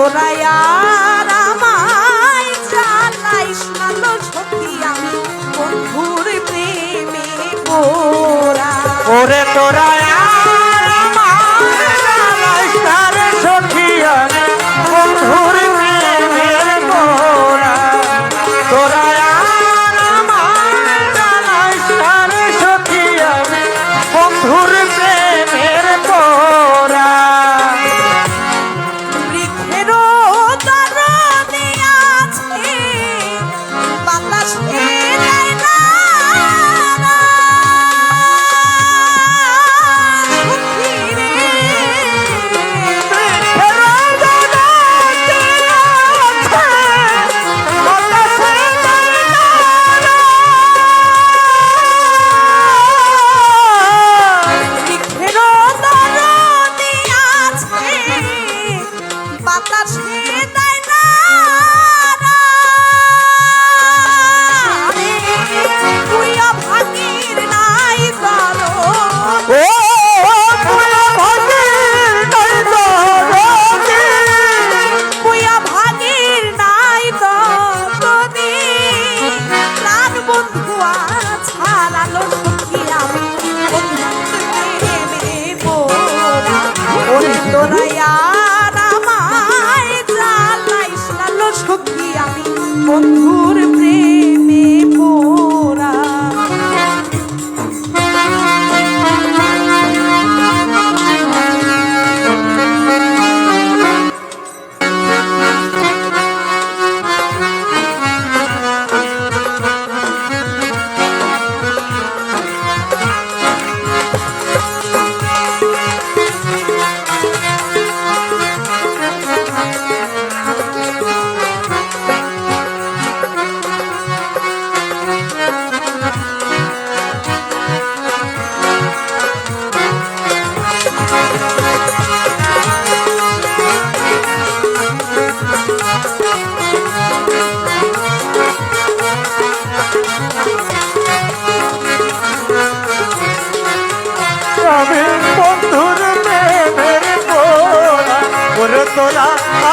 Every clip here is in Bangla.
তোরা আর আমায় জ্বালাইস না লো সখী আমি বন্ধুর প্রেমে পড়া। ওরে তোরা আর আমায় জ্বালাইস না রে সখী আমি বন্ধুর প্রেমের পড়া। তোরা আর আমায় জ্বালাইস না রে সখী আমি বন্ধুর প্রেমের পড়া। তোরা আর আমায় জ্বালাইস না লো সখী আমি বন্ধুর প্রেমে পড়া। আমি বন্ধুর প্রেমের পড়া। ওরে তোরা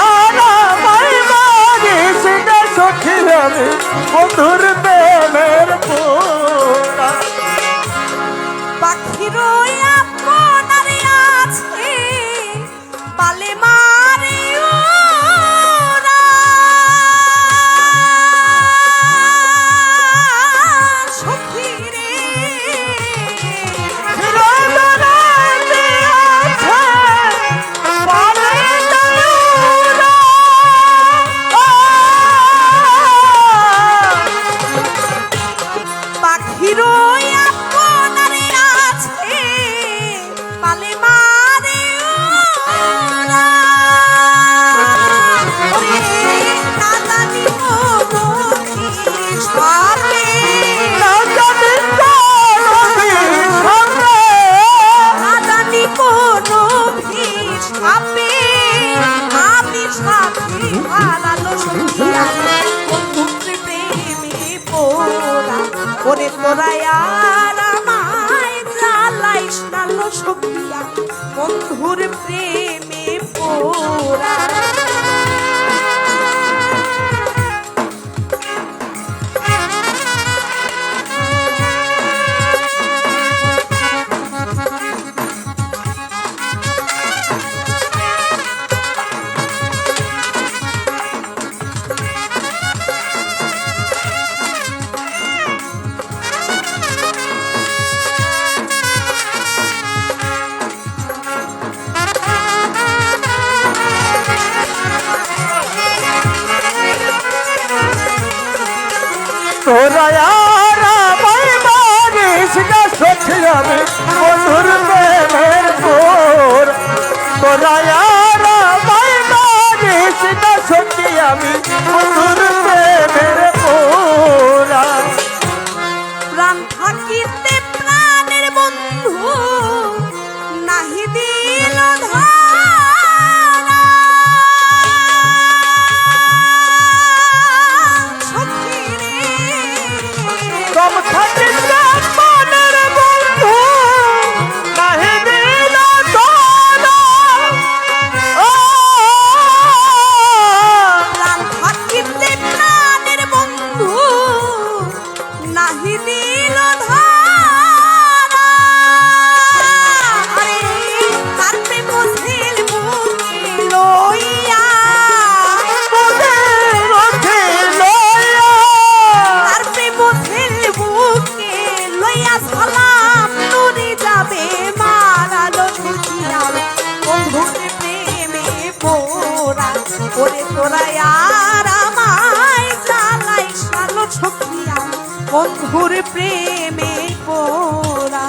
আর আমায় মারিস না সখী আমি বন্ধুর প্রেমের পড়া। পাখিরও আপনার আছে পালে মারে ওরা। সখী রে পাখিরও আপনার আছে পালে মারে ওরা। না জানি কোনো বিষ পাবে, না জানি কোনো বিষ পাবে। আমি সাথে হারালো সখী আমি বন্ধুর প্রেমে পড়া। ওরে তোরা আর আমায় জ্বালাইস না লো সখী আমি বন্ধুর প্রেমে পড়া। তোরা আর আমায় মারিস না সখী আমি বন্ধুর প্রেমের পড়া। তোরা আর আমায় মারিস না সখী আমি বন্ধুর প্রেমের পড়া। প্রাণ থাকিতে প্রাণের বন্ধু নাহি দিল ধরা। সখী রে কম থাকিতে প্রাণের বন্ধু নাহি দিল ধরা। বন্ধুর প্রেমে পোড়া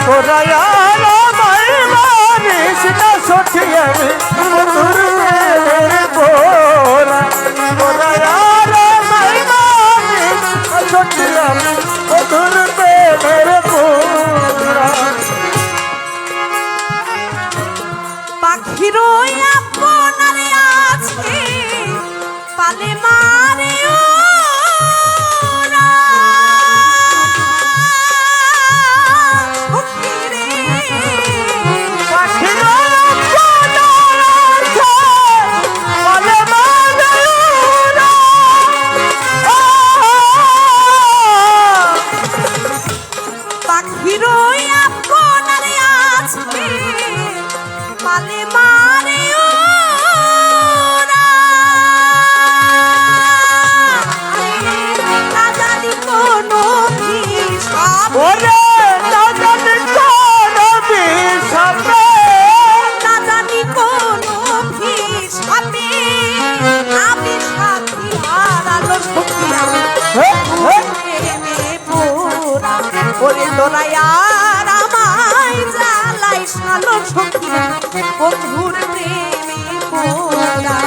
তোরা আর আমায় মারিস না সঠিয়া মধুর প্রেমের পোরা তোরা আর আমায় মারিস না সঠিয়া মধুর প্রেমের পোরা পাখির আপনার আছে পালে মারে ওরা। সখীরে, পাখির আপনার আছে বলে মাদুরা পাখির আপনার আছে পালে মারে ওরা। না জানি কোনো হিসাব, ওরে না জানি কোন বিষমে না জানি কোনো হিসাবে আমি সাথী হারালো সখী প্রেমে পোড়া। ওরে তোরা আর আমায় জ্বালাই সালো সখী বন্ধুর প্রেমে পোড়া।